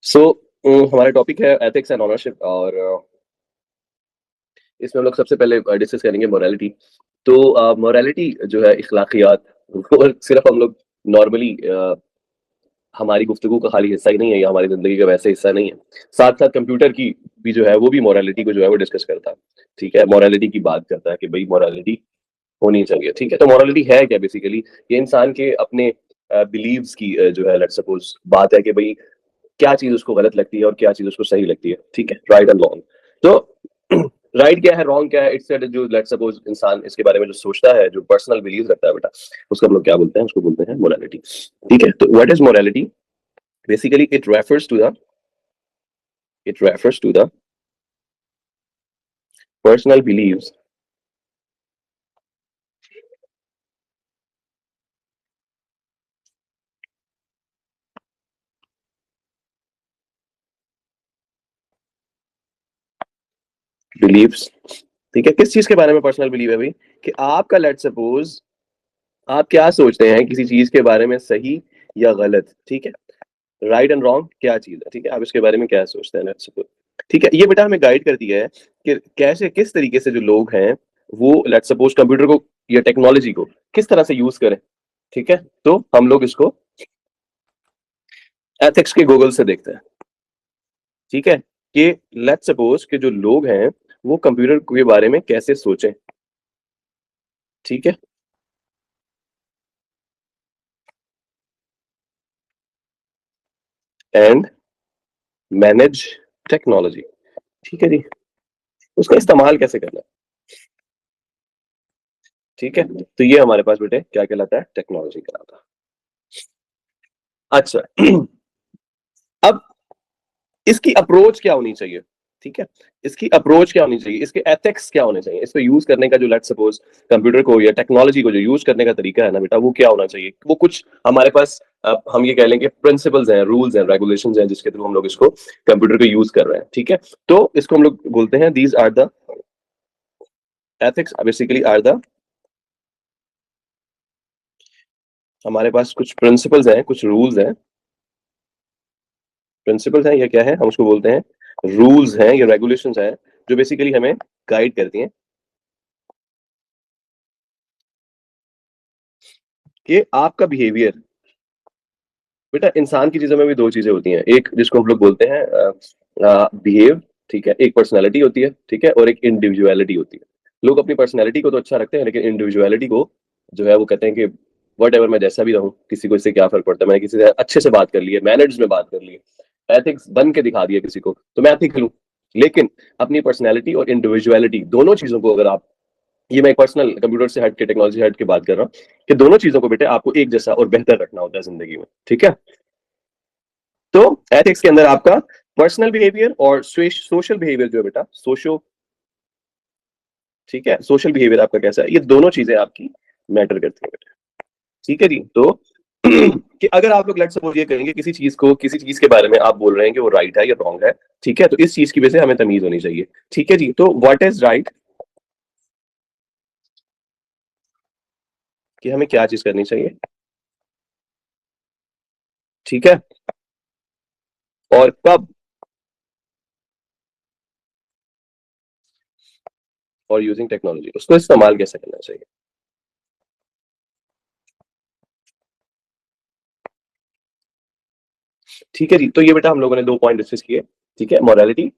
सो हमारा टॉपिक है ethics and ownership और इसमें हम लोग सबसे पहले डिस्कस करेंगे मोरालिटी। तो मोरालिटी जो है अखलाकियात वो सिर्फ हम लोग नॉर्मली हमारी गुफ्तगू का खाली हिस्सा ही नहीं है या हमारी जिंदगी का वैसे हिस्सा नहीं है। साथ साथ कंप्यूटर की भी जो है वो भी मोरालिटी को जो है वो डिस्कस करता है। ठीक है, मोरालिटी की बात करता है कि भाई मोरालिटी होनी चाहिए। ठीक है, तो मोरालिटी है क्या? बेसिकली ये इंसान के अपने बिलीव्स की जो है, लेट्स सपोज बात है कि भाई क्या चीज उसको गलत लगती है और क्या चीज उसको सही लगती है। ठीक है, राइट एंड रॉन्ग। तो राइट क्या है, रॉन्ग क्या है, इट्स जो लेट्स सपोज इंसान इसके बारे में जो सोचता है, जो पर्सनल बिलीव रखता है बेटा, उसको हम लोग क्या बोलते हैं? उसको बोलते हैं मोरालिटी। ठीक है, तो what is morality? Basically it refers to the personal beliefs। ठीक है, किस चीज के बारे में पर्सनल बिलीव है भाई? कि आपका लेट्स सपोज आप क्या सोचते हैं किसी चीज के बारे में, सही या गलत। ठीक है, राइट एंड रॉन्ग क्या चीज है। ठीक है, आप इसके बारे में क्या सोचते हैं लेट्स सपोज। ठीक है, ये बेटा हमें गाइड करती है कि कैसे, किस तरीके से जो लोग हैं वो लेट्स सपोज कंप्यूटर को या टेक्नोलॉजी को किस तरह से यूज करें। ठीक है, तो हम लोग इसको एथिक्स के गूगल से देखते हैं। ठीक है, कि लेट्स सपोज कि जो लोग हैं वो कंप्यूटर के बारे में कैसे सोचें। ठीक है, एंड मैनेज टेक्नोलॉजी। ठीक है जी, उसका इस्तेमाल कैसे करना है। ठीक है, तो ये हमारे पास बेटे क्या कहलाता है? टेक्नोलॉजी कहलाता है। अच्छा अब इसकी अप्रोच क्या होनी चाहिए? ठीक है, इसकी अप्रोच क्या होनी चाहिए, इसके एथिक्स क्या होने चाहिए, इसको यूज करने का जो लेट्स सपोज कंप्यूटर को या टेक्नोलॉजी को जो यूज करने का तरीका है ना बेटा, वो क्या होना चाहिए? वो कुछ हमारे पास हम ये कह लेंगे प्रिंसिपल्स हैं, रूल्स हैं, रेगुलेशंस हैं, जिसके थ्रू हम लोग इसको कंप्यूटर को यूज कर रहे हैं। ठीक है, तो इसको हम लोग बोलते हैं these are the ethics, basically are the, हमारे पास कुछ प्रिंसिपल्स हैं, कुछ रूल्स हैं। प्रिंसिपल्स हैं या क्या है, हम उसको बोलते हैं रूल्स हैं या रेगुलेशंस हैं, जो बेसिकली हमें गाइड करती हैं कि आपका बिहेवियर। बेटा इंसान की चीजों में भी दो चीजें होती हैं, एक जिसको हम लोग बोलते हैं बिहेव। ठीक है, एक पर्सनैलिटी होती है। ठीक है, और एक इंडिविजुअलिटी होती है। लोग अपनी पर्सनैलिटी को तो अच्छा रखते हैं, लेकिन इंडिविजुअलिटी को जो है वो कहते हैं कि वट एवर, मैं जैसा भी रहूं, किसी को इससे क्या फर्क पड़ता है, मैंने किसी से अच्छे से बात कर ली है, मैनर्स में बात कर ली है, एथिक्स बन के दिखा दिया किसी को, तो मैं एथिकल हूं। लेकिन अपनी पर्सनैलिटी और इंडिविजुअलिटी दोनों चीजों को अगर आप, ये मैं एक पर्सनल कंप्यूटर से हट के, टेक्नोलॉजी से हट के बात कर रहा हूँ, कि दोनों चीजों को बेटे आपको एक जैसा और बेहतर रखना होता है जिंदगी में। ठीक है, तो एथिक्स के अंदर आपका पर्सनल बिहेवियर और सोशल बिहेवियर जो है बेटा, सोशो, ठीक है, सोशल बिहेवियर आपका कैसा है, ये दोनों चीजें आपकी मैटर करती है बेटा। ठीक है जी, तो कि अगर आप लोग लेट्स सपोज ये करेंगे किसी चीज को, किसी चीज के बारे में आप बोल रहे हैं कि वो राइट है या रॉन्ग है। ठीक है, तो इस चीज की वजह से हमें तमीज होनी चाहिए। ठीक है जी, तो व्हाट इज राइट, कि हमें क्या चीज करनी चाहिए। ठीक है, और कब, और यूजिंग टेक्नोलॉजी, उसको इस्तेमाल कैसे करना चाहिए। ठीक है जी, तो ये बेटा हम लोगों ने दो पॉइंट डिस्कस किए। ठीक है, मोरालिटी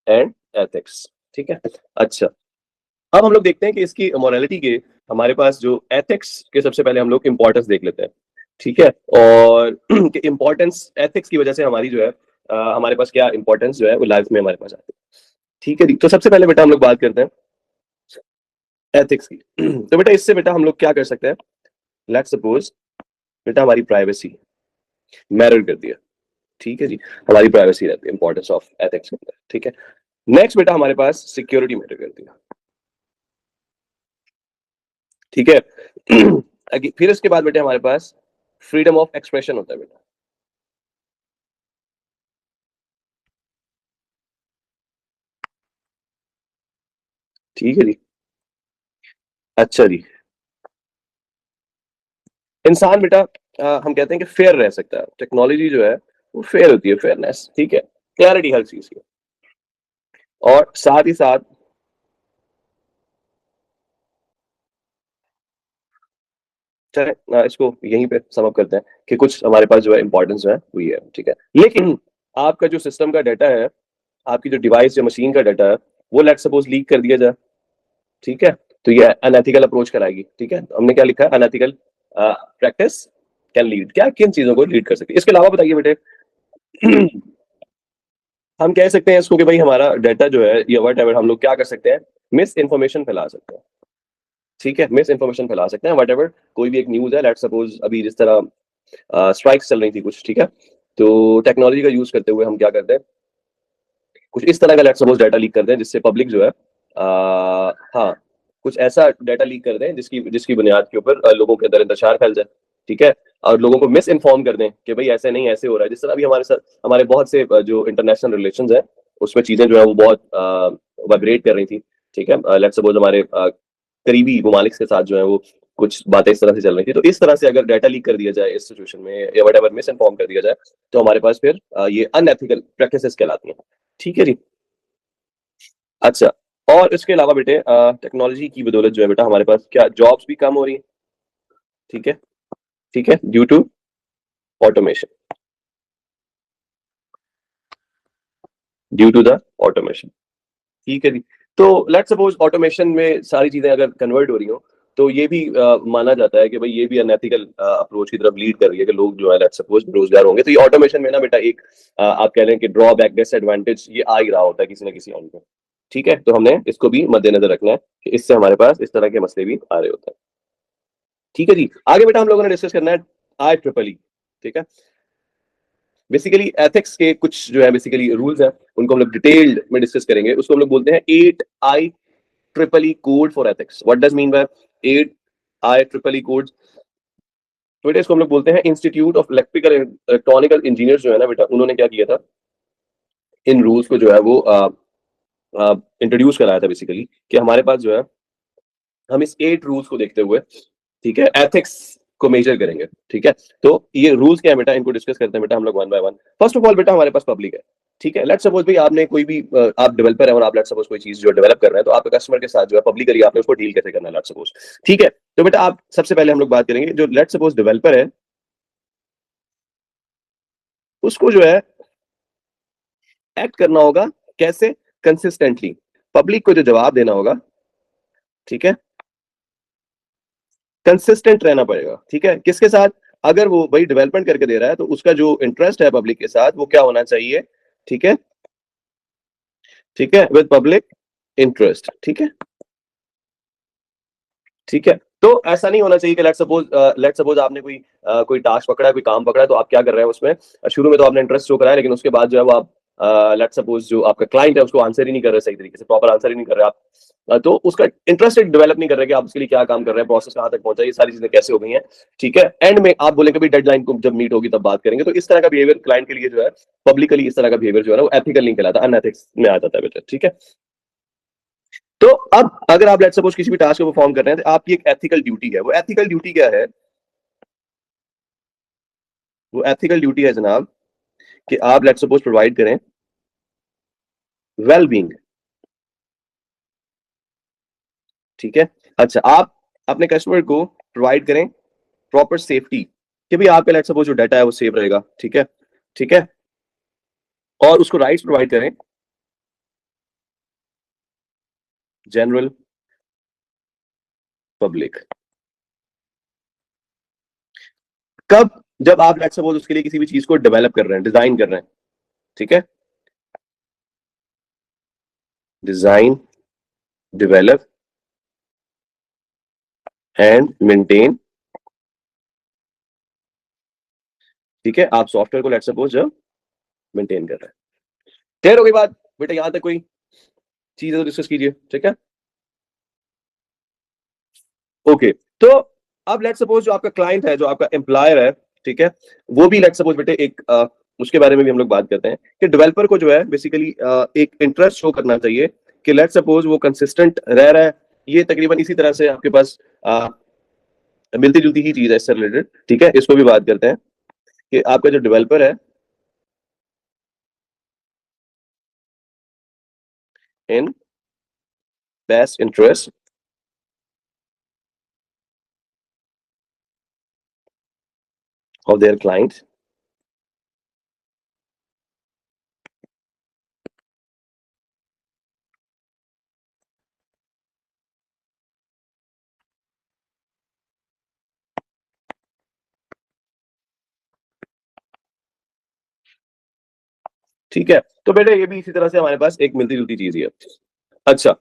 एंड एथिक्स। ठीक है, अच्छा अब हम लोग देखते हैं कि इसकी मोरालिटी के, हमारे पास जो एथिक्स के, सबसे पहले हम लोग इंपॉर्टेंस देख लेते हैं। ठीक है, और कि इंपॉर्टेंस एथिक्स की वजह से हमारी जो है हमारे पास क्या इंपॉर्टेंस जो है वो लाइफ में हमारे पास आती है। ठीक है जी, तो सबसे पहले बेटा हम लोग बात करते हैं एथिक्स की। तो बेटा इससे बेटा हम लोग क्या कर सकते हैं, लेट्स सपोज बेटा हमारी प्राइवेसी मैटर करती है। ठीक है जी, हमारी प्राइवेसी रहती है इंपॉर्टेंस ऑफ एथिक्स के अंदर। ठीक है, नेक्स्ट बेटा हमारे पास सिक्योरिटी मैटर करती है। ठीक है फिर इसके बाद बेटे हमारे पास फ्रीडम ऑफ एक्सप्रेशन होता है बेटा। ठीक है जी, अच्छा जी, इंसान बेटा हम कहते हैं कि फेयर रह सकता है। टेक्नोलॉजी जो है वो फेयर होती है, फेयरनेस, ठीक है, क्लैरिटी हर चीज की। और साथ ही साथ चले इसको यहीं पे सम अप करते हैं कि कुछ हमारे पास जो है इंपॉर्टेंस जो है वो ये है, ठीक है। लेकिन आपका जो सिस्टम का डाटा है, आपकी जो डिवाइस या मशीन का डाटा है, वो लेट सपोज लीक कर दिया जाए, ठीक है, तो ये अनएथिकल अप्रोच कराएगी, ठीक है। तो हमने क्या लिखा है, अनएथिकल प्रैक्टिस कैन लीड, क्या किन चीजों को लीड कर सकती है। इसके अलावा बताइए बेटे, हम कह सकते हैं इसको कि भाई हमारा डाटा जो है या वट एवर, हम लोग क्या कर सकते हैं, मिस इन्फॉर्मेशन फैला सकते हैं, ठीक है, मिस इन्फॉर्मेशन फैला सकते हैं वट एवर। कोई भी एक न्यूज है, लेट सपोज अभी जिस तरह स्ट्राइक्स चल रही थी कुछ, ठीक है, तो टेक्नोलॉजी का यूज करते हुए हम क्या करते हैं, कुछ इस तरह का लेट सपोज डाटा लीक करते हैं जिससे पब्लिक जो है हाँ, कुछ ऐसा डाटा लीक कर दें जिसकी जिसकी बुनियाद के ऊपर लोगों के अंदर इंतशार फैल जाए, ठीक है, और लोगों को मिस इन्फॉर्म कर दें कि भाई ऐसे नहीं, ऐसे हो रहा है। जिस तरह अभी हमारे साथ हमारे बहुत से जो इंटरनेशनल रिलेशन है, उसमें चीजें जो है वो बहुत वाइब्रेट कर रही थी, ठीक है, लेट्स सपोज हमारे करीबी ममालिक के साथ जो है वो कुछ बातें इस तरह से चल रही थी। तो इस तरह से अगर डाटा लीक कर दिया जाए इस सिचुएशन में, या वट एवर मिस इन्फॉर्म कर दिया जाए, तो हमारे पास फिर ये अनएथिकल प्रैक्टिसेस कहलाती हैं, ठीक है जी। अच्छा, और इसके अलावा बेटे टेक्नोलॉजी की बदौलत जो है बेटा हमारे पास क्या जॉब्स भी कम हो रही है, ठीक है, ठीक है, due to automation, due to the automation, ठीक है जी। तो लेट्स सपोज ऑटोमेशन में सारी चीजें अगर कन्वर्ट हो रही हो, तो ये भी माना जाता है कि भाई ये भी अनएथिकल अप्रोच की तरफ लीड कर रही है कि लोग जो है लेट्स सपोज बेरोजगार होंगे। तो ये ऑटोमेशन में ना बेटा एक आप कह लें कि ड्रॉबैक, डिसएडवांटेज ये आ ही रहा होता है किसी ना किसी एंड पे, ठीक है। तो हमने इसको भी मद्देनजर रखना है कि इससे हमारे पास इस तरह के मसले भी आ रहे होते हैं, ठीक है जी। आगे बेटा हम लोगों ने डिस्कस करना है आई ट्रिपल ई, ठीक है। बेसिकली एथिक्स के कुछ जो है बेसिकली रूल्स हैं, उनको हम लोग डिटेल्ड में डिस्कस करेंगे। उसको हम लोग बोलते हैं 8 IEEE code for ethics. What does mean by 8 IEEE code? तो बेटा इसको हम लोग बोलते हैं institute of electrical electronical engineers जो है ना बेटा, उन्होंने क्या किया था, इन रूल्स को जो है वो इंट्रोड्यूस कराया था बेसिकली, कि हमारे पास जो है हम इस 8 रूल्स को देखते हुए, ठीक है, एथिक्स को मेजर करेंगे, ठीक है। तो ये रूल्स क्या है बेटा, इनको डिस्कस करते हैं बेटा हम लोग one by one. First of all बेटा हमारे पास पब्लिक है, ठीक है। लेट्स सपोज भाई आपने कोई भी आप डेवलपर है और आप लेट्स सपोज कोई चीज जो डेवलप कर रहे हैं, तो आपके कस्टमर के साथ जो है पब्लिकली आपने उसको डील कैसे करना है, लेट्स सपोज, ठीक है। तो बेटा आप सबसे पहले हम लोग बात करेंगे, जो लेट्स सपोज डेवलपर है उसको जो है एक्ट करना होगा कैसे, कंसिस्टेंटली, पब्लिक को जो जवाब देना होगा, ठीक है, कंसिस्टेंट रहना पड़ेगा, ठीक है। किसके साथ, अगर वो भाई डेवलपमेंट करके दे रहा है तो उसका जो इंटरेस्ट है पब्लिक के साथ वो क्या होना चाहिए, ठीक है, ठीक है, विद पब्लिक इंटरेस्ट, ठीक है, ठीक है। तो ऐसा नहीं होना चाहिए कि लेट सपोज आपने कोई टास्क पकड़ा है, कोई काम पकड़ा है, तो आप क्या कर रहे हैं उसमें, शुरू में तो आपने इंटरेस्ट शो करा है, लेकिन उसके बाद जो है वो आप लेट सपोज जो आपका क्लाइंट है उसको आंसर ही नहीं कर रहे सही तरीके से, प्रॉपर आंसर ही नहीं कर रहे आप, तो उसका इंटरेस्ट डेवलप नहीं कर रहे कि आप उसके लिए क्या काम कर रहे हैं, प्रोसेस कहाँ तक पहुंचा, ये सारी चीजें कैसे हो गई हैं, ठीक है। एंड में आप बोलेंगे भाई डेडलाइन को जब मीट होगी तब बात करेंगे। तो इस तरह का बिहेवियर क्लाइंट के लिए जो है पब्लिकली इस तरह का बिहेवियर जो है ना वो एथिकल नहीं कहलाता, अनएथिक्स में आ जाता है बेटा, ठीक है। तो अब अगर आप लेट्स सपोज किसी भी टास्क को परफॉर्म कर रहे हैं तो आपकी एक एथिकल ड्यूटी है। वो एथिकल ड्यूटी क्या है, वो एथिकल ड्यूटी है जनाब कि आप लेट्स सपोज प्रोवाइड करें वेल बीइंग, ठीक है। अच्छा, आप अपने कस्टमर को प्रोवाइड करें प्रॉपर सेफ्टी, कि भाई आपका लेट्स सपोज जो डाटा है वो सेफ रहेगा, ठीक है, ठीक है, और उसको राइट्स प्रोवाइड करें जनरल पब्लिक। कब, जब आप लेट्स सपोज उसके लिए किसी भी चीज को डेवलप कर रहे हैं, डिजाइन कर रहे हैं, ठीक है, डिजाइन, डेवलप एंड मेंटेन, ठीक है, आप सॉफ्टवेयर को लेट्स सपोज जब मेंटेन कर रहे हैं। क्लियर हो गई बात बेटा, यहां तक कोई चीज है तो डिस्कस कीजिए, ठीक है, ओके। तो अब लेट्स सपोज जो आपका क्लाइंट है, जो आपका एम्प्लॉयर है, ठीक है, वो भी लेट्स सपोज बेटे एक उसके बारे में भी हम लोग बात करते हैं कि डेवलपर को जो है बेसिकली एक इंटरेस्ट शो करना चाहिए कि लेट्स सपोज वो कंसिस्टेंट रह रहा है। ये तकरीबन इसी तरह से आपके पास मिलती जुलती ही चीज है इससे रिलेटेड, ठीक है। इसको भी बात करते हैं कि आपका जो डेवलपर है in best interest of their clients. ठीक है, तो बेटा ये भी इसी तरह से हमारे पास एक मिलती जुलती चीज ही है। अच्छा,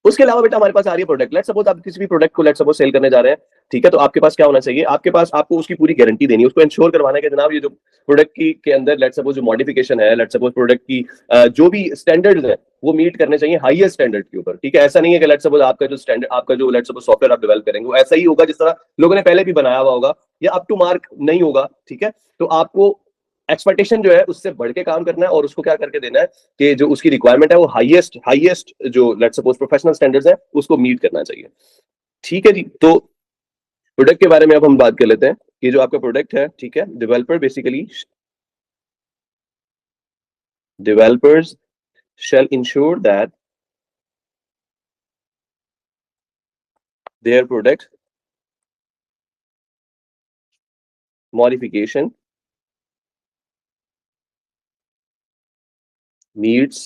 उसके अलावा बेटा हमारे पास आ रही है प्रोडक्ट। लेट्स सपोज आप किसी भी प्रोडक्ट को लेट्स सपोज सेल करने जा रहे हैं, ठीक है, तो आपके पास क्या होना चाहिए, आपके पास आपको उसकी पूरी गारंटी देनी है, उसको इंश्योर करवाना है कि जनाब ये जो प्रोडक्ट की के अंदर लेट्स सपोज जो मॉडिफिकेशन है, लेट्स सपोज प्रोडक्ट की जो भी स्टैंडर्ड्स है वो मीट करने चाहिए हाईएस्ट स्टैंडर्ड के ऊपर। ठीक है, ऐसा नहीं है कि लेट्स सपोज आपका जो स्टैंडर्ड, आपका जो लेट्स सपोज सॉफ्टवेयर आप डेवलप करेंगे वो ऐसा ही होगा जिस तरह लोगों ने पहले भी बनाया हुआ होगा, या अप टू मार्क नहीं होगा। ठीक है, तो आपको एक्सपेक्टेशन जो है उससे बढ़ के काम करना है और उसको क्या करके देना है कि जो उसकी रिक्वायरमेंट है वो हाईएस्ट हाईएस्ट जो लेट्स सपोज प्रोफेशनल स्टैंडर्ड्स है उसको मीट करना चाहिए। ठीक है जी, तो प्रोडक्ट के बारे में अब हम बात कर लेते हैं कि जो आपका प्रोडक्ट है, ठीक है, developers shall ensure that their product modification meets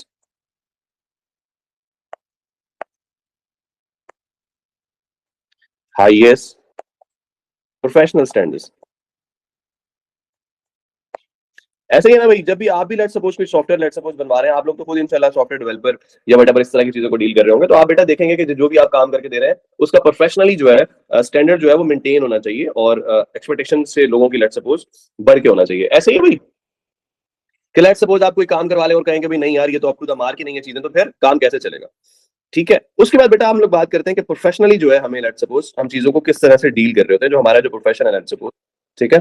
highest professional standards. ऐसे ही है ना भाई, जब भी आप भी लेट सपोज कोई सॉफ्टवेयर लेट सपोज बनवा रहे हैं, आप लोग तो खुद इंशाल्लाह सॉफ्टवेयर डेवलपर या व्हाटएवर इस तरह की चीजों को डील कर रहे होंगे, तो आप बेटा देखेंगे कि जो भी आप काम करके दे रहे हैं उसका प्रोफेशनली जो है स्टैंडर्ड जो है वो मेंटेन होना चाहिए और एक्सपेक्टेशन से लोगों की लेट सपोज बढ़ के होना चाहिए। ऐसे ही है भाई कि लेट सपोज आप कोई काम करवा ले और कहेंगे भाई नहीं यार ये तो अप टू द मार्क ही नहीं है चीजें, तो फिर काम कैसे चलेगा। ठीक है, उसके बाद बेटा हम लोग बात करते हैं कि प्रोफेशनली जो है हमें लेट सपोज हम चीजों को किस तरह से डील कर रहे होते हैं, जो हमारा जो प्रोफेशन है लेट सपोज। ठीक है,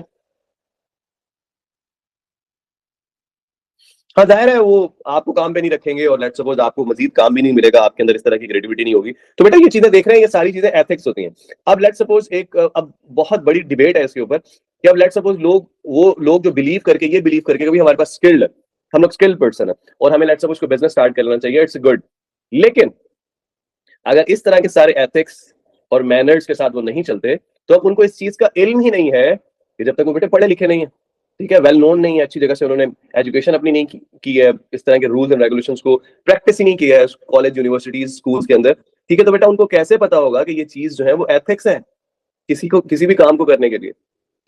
हाँ जाहिर है वो आपको काम पे नहीं रखेंगे और लेट्स सपोज आपको मजीद काम भी नहीं मिलेगा, आपके अंदर इस तरह की क्रिएटिविटी नहीं होगी, तो बेटा ये चीजें देख रहे हैं, ये सारी चीजें एथिक्स होती हैं। अब लेट्स सपोज एक अब बहुत बड़ी डिबेट है इसके ऊपर कि अब लेट्स सपोज लोग, वो लोग जो बिलीव करके ये बिलीव करके कि भाई हमारे पास स्किल्ड है, हम लोग स्किल्ड पर्सन है और हमें लेट्स सपोज कोई बिजनेस स्टार्ट कर लेना चाहिए, इट्स गुड। लेकिन अगर इस तरह के सारे एथिक्स और मैनर्स के साथ वो नहीं चलते, तो अब उनको इस चीज का इल्म ही नहीं है कि जब तक वो बेटे पढ़े लिखे नहीं है, ठीक है, वेल नोन नहीं है, अच्छी जगह से उन्होंने एजुकेशन अपनी नहीं की है, इस तरह के रूल्स एंड रेगुलेशंस को प्रैक्टिस ही नहीं किया है कॉलेज यूनिवर्सिटीज स्कूल्स के अंदर। ठीक है, तो बेटा उनको कैसे पता होगा कि ये चीज जो है वो एथिक्स है किसी को किसी भी काम को करने के लिए।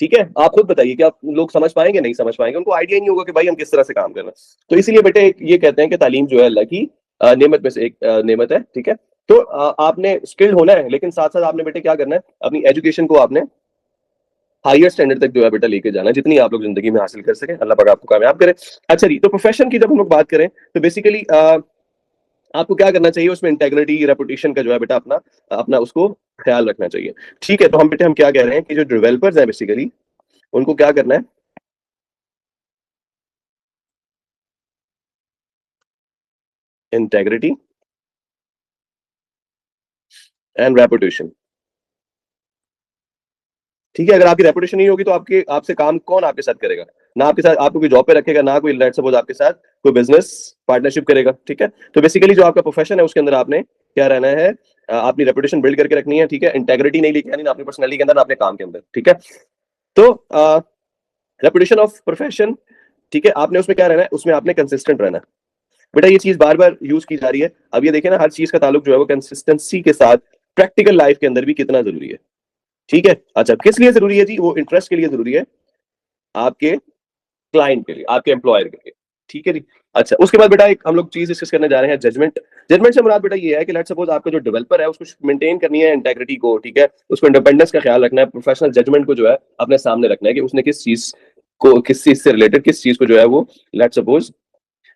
ठीक है, आप खुद बताइए कि आप लोग समझ पाएंगे, नहीं समझ पाएंगे, उनको आइडिया नहीं होगा कि भाई हम किस तरह से काम करना। तो इसीलिए बेटे ये कहते हैं कि तालीम जो है अल्लाह की नेमत में से एक नेमत है। ठीक है, तो आपने स्किल्ड होना है, लेकिन साथ साथ आपने बेटे क्या करना है, अपनी एजुकेशन को आपने हायर स्टैंडर्ड तक जो है बेटा लेके जाना है, जितनी आप लोग जिंदगी में हासिल कर सके, अल्लाह पाक आपको कामयाब करे। अच्छा जी, तो प्रोफेशन की जब हम लोग बात करें तो बेसिकली आपको क्या करना चाहिए, उसमें इंटेग्रिटी रेपुटेशन का जो है बेटा अपना अपना उसको ख्याल रखना चाहिए। ठीक है, तो हम बेटे हम क्या कह रहे हैं कि जो डेवलपर्स हैं बेसिकली उनको क्या करना है, इंटेग्रिटी एंड रेपुटेशन। ठीक है, अगर आपकी रेपुटेशन नहीं होगी तो आपके आपसे काम कौन आपके साथ करेगा, ना आपके साथ आपको कोई जॉब पे रखेगा, ना कोई लेट्स सपोज आपके साथ कोई बिजनेस पार्टनरशिप करेगा। ठीक है, तो बेसिकली जो आपका प्रोफेशन है उसके अंदर आपने क्या रहना है, अपनी रेपुटेशन बिल्ड करके रखनी है। ठीक है, इंटेग्रिटी नहीं लेके आनी, ना अपनी पर्सनैलिटी के अंदर ना अपने काम के अंदर। ठीक है, तो रेपुटेशन ऑफ प्रोफेशन, ठीक है, आपने उसमें क्या रहना है, उसमें आपने कंसिस्टेंट रहना है। बेटा ये चीज बार बार यूज की जा रही है, अब ये देखें ना, हर चीज का ताल्लुक जो है वो कंसिस्टेंसी के साथ प्रैक्टिकल लाइफ के अंदर भी कितना जरूरी है। ठीक है, अच्छा किस लिए जरूरी है जी, वो इंटरेस्ट के लिए जरूरी है, आपके क्लाइंट के लिए, आपके एम्प्लॉयर के लिए। ठीक है जी, अच्छा उसके बाद बेटा एक हम लोग चीज डिस्कस करने जा रहे हैं, जजमेंट। जजमेंट से मुराद बेटा ये है कि लेट्स सपोज आपका जो डेवलपर है उसको मेंटेन करनी है इंटेग्रिटी को, ठीक है, उसको इंडिपेंडेंस का ख्याल रखना है, प्रोफेशनल जजमेंट को जो है अपने सामने रखना है कि उसने किस चीज को, किस चीज से रिलेटेड किस चीज को जो है वो लेट्स सपोज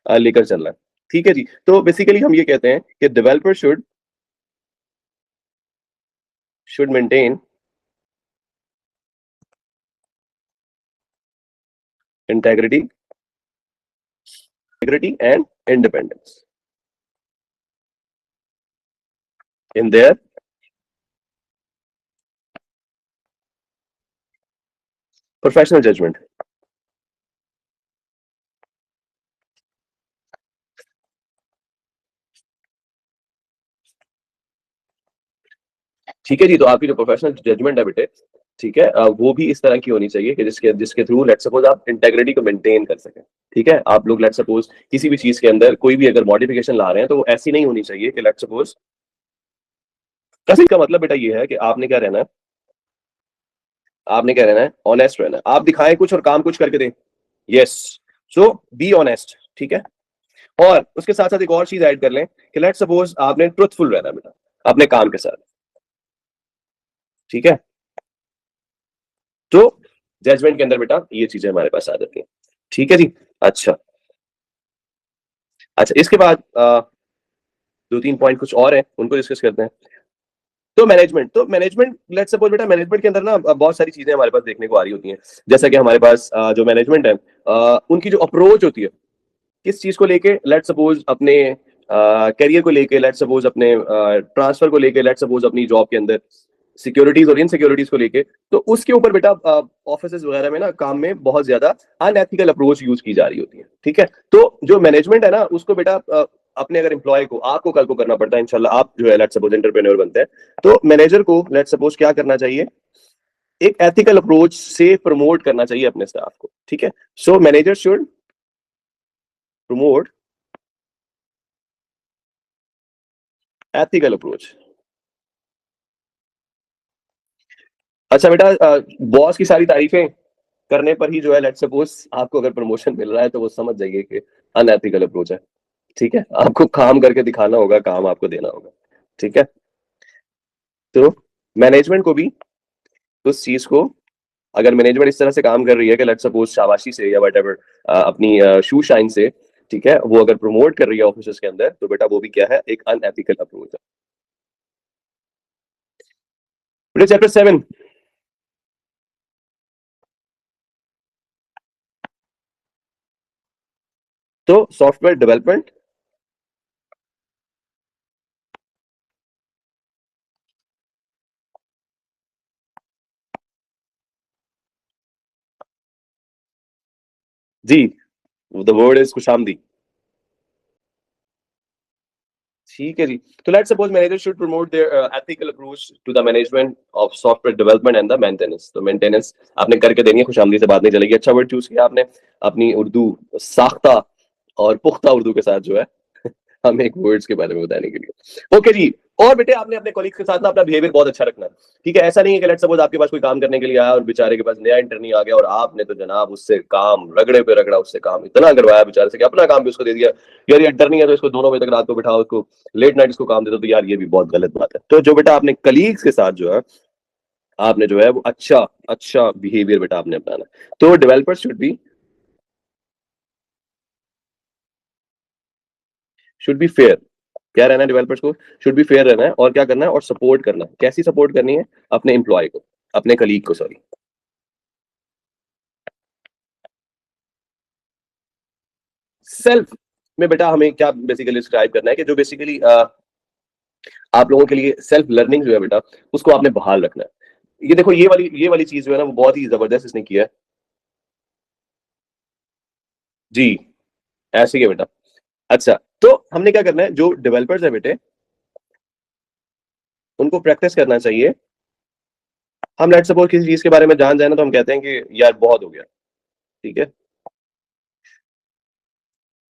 लेकर चलना है। ठीक है जी, तो बेसिकली हम ये कहते हैं कि developer should maintain integrity integrity and independence in their professional judgment. ठीक है जी। तो आपकी जो प्रोफेशनल जजमेंट है बेटे, ठीक है, वो भी इस तरह की होनी चाहिए कि जिसके जिसके थ्रू लेट सपोज आप इंटेग्रिटी को मेंटेन कर सकें। ठीक है, आप लोग लेट सपोज किसी भी चीज के अंदर कोई भी अगर मॉडिफिकेशन ला रहे हैं तो वो ऐसी नहीं होनी चाहिए कि लेट सपोज, कैसे का मतलब बेटा ये है कि आपने क्या रहना है, आपने क्या रहना है, ऑनेस्ट रहना है। आप दिखाएं कुछ और काम कुछ करके दें। Yes, so be honest. ठीक है, और उसके साथ साथ एक और चीज ऐड कर लें कि लेट सपोज आपने ट्रुथफुल रहना है बेटा अपने काम के साथ। ठीक है, तो जजमेंट के अंदर बेटा ये चीजें हमारे पास आ जाती हैं। ठीक है जी। अच्छा, अच्छा इसके बाद दो तीन पॉइंट कुछ और हैं, उनको डिस्कस करते हैं। तो मैनेजमेंट लेट्स सपोज बेटा, मैनेजमेंट के अंदर ना बहुत सारी चीजें हमारे पास देखने को आ रही होती हैं। जैसा कि हमारे पास जो मैनेजमेंट है, उनकी जो अप्रोच होती है किस चीज को लेके, लेट्स सपोज अपने करियर को लेके, लेट्स सपोज अपने ट्रांसफर को लेके, लेट्स सपोज अपनी जॉब के अंदर सिक्योरिटीज और इनसिक्योरिटीज को लेके, तो उसके ऊपर बेटा ऑफिस वगैरह में ना काम में बहुत ज्यादा अनएथिकल अप्रोच यूज की जा रही होती है। ठीक है, तो जो मैनेजमेंट है ना उसको बेटा अपने अगर एम्प्लॉय को, आपको कल को करना पड़ता है इंशाल्लाह, आप जो है लेट्स सपोज एंटरप्रेन्योर बनते हैं, तो मैनेजर को लेट्स सपोज क्या करना चाहिए, एक एथिकल अप्रोच से प्रमोट करना चाहिए अपने स्टाफ को। ठीक है, so manager should promote ethical approach. अच्छा बेटा, बॉस की सारी तारीफें करने पर ही जो है लेट्स सपोज आपको अगर प्रमोशन मिल रहा है तो वो समझ जाइए कि अनएथिकल अप्रोच है। ठीक है, आपको काम करके दिखाना होगा, काम आपको देना होगा। ठीक है, तो मैनेजमेंट को भी उस चीज को, अगर मैनेजमेंट इस तरह से काम कर रही है कि लेट्स सपोज शाबाशी से या वट एवर अपनी शू शाइन से, ठीक है, वो अगर प्रमोट कर रही है ऑफिस के अंदर, तो बेटा वो भी क्या है, एक अनएथिकल अप्रोच है। चैप्टर 7, तो सॉफ्टवेयर डेवलपमेंट। जी, द वर्ड इज खुशामदी। ठीक है जी। तो let's suppose manager should promote their ethical approach to the management of software development and the maintenance. तो मेंटेनेंस आपने करके देनी है, खुशामदी से बात नहीं चलेगी। अच्छा वर्ड चूज किया आपने अपनी उर्दू साख्ता और पुख्ता उर्दू के साथ जो है हमें एक वर्ड्स के बारे में बताने के लिए। ओके जी। और बेटे आपने अपने कॉलीग के साथ ना अपना बिहेवियर बहुत अच्छा रखना है। ठीक है, ऐसा नहीं है कि लेट्स सपोज आपके पास कोई काम करने के लिए आया और बेचारे के पास नया इंटर्नी आ गया और आपने तो जनाब उससे काम रगड़े पे रगड़ा, उससे काम इतना करवाया बेचारे से कि अपना काम भी उसको दे दिया। यार ये इंटर्नी है तो इसको 2 बजे तक रात को बिठाओ, उसको लेट नाइट इसको काम दे दो, तो यार ये भी बहुत गलत बात है। तो जो बेटा आपने कलीग्स के साथ जो है आपने जो है वो अच्छा अच्छा बिहेवियर बेटा आपने अपनाना है। तो डेवलपर शुड बी फेयर। क्या रहना है डेवलपर्स को, शुड बी फेयर रहना है, और क्या करना है, और सपोर्ट करना है। कैसी सपोर्ट करनी है, अपने एम्प्लॉय को, अपने कलीग को, सॉरी। सेल्फ में बेटा हमें क्या बेसिकली डिस्क्राइब करना है कि जो बेसिकली आप लोगों के लिए सेल्फ लर्निंग जो है बेटा उसको आपने बहाल रखना है। ये देखो ये वाली चीज जो है ना वो बहुत ही जबरदस्त इसने किया है। जी, ऐसे ही है बेटा। अच्छा, तो हमने क्या करना है, जो डेवलपर्स है बेटे उनको प्रैक्टिस करना चाहिए। हम लेट सपोज किसी चीज के बारे में जान जाए ना तो हम कहते हैं कि यार बहुत हो गया। ठीक है,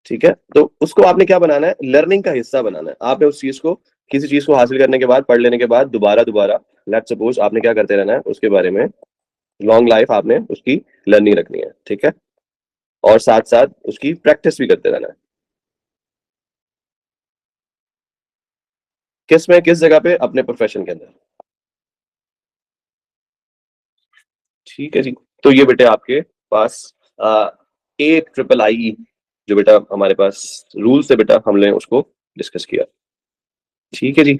ठीक है, तो उसको आपने क्या बनाना है, लर्निंग का हिस्सा बनाना है। आपने उस चीज को, किसी चीज को हासिल करने के बाद, पढ़ लेने के बाद दोबारा दोबारा लेट सपोज आपने क्या करते रहना है उसके बारे में, लॉन्ग लाइफ आपने उसकी लर्निंग रखनी है। ठीक है, और साथ साथ उसकी प्रैक्टिस भी करते रहना है। किस में, किस जगह पे, अपने प्रोफेशन के अंदर। ठीक है जी। तो ये बेटे आपके पास ए ट्रिपल आई जो बेटा हमारे पास रूल्स है बेटा, हमने उसको डिस्कस किया। ठीक है जी।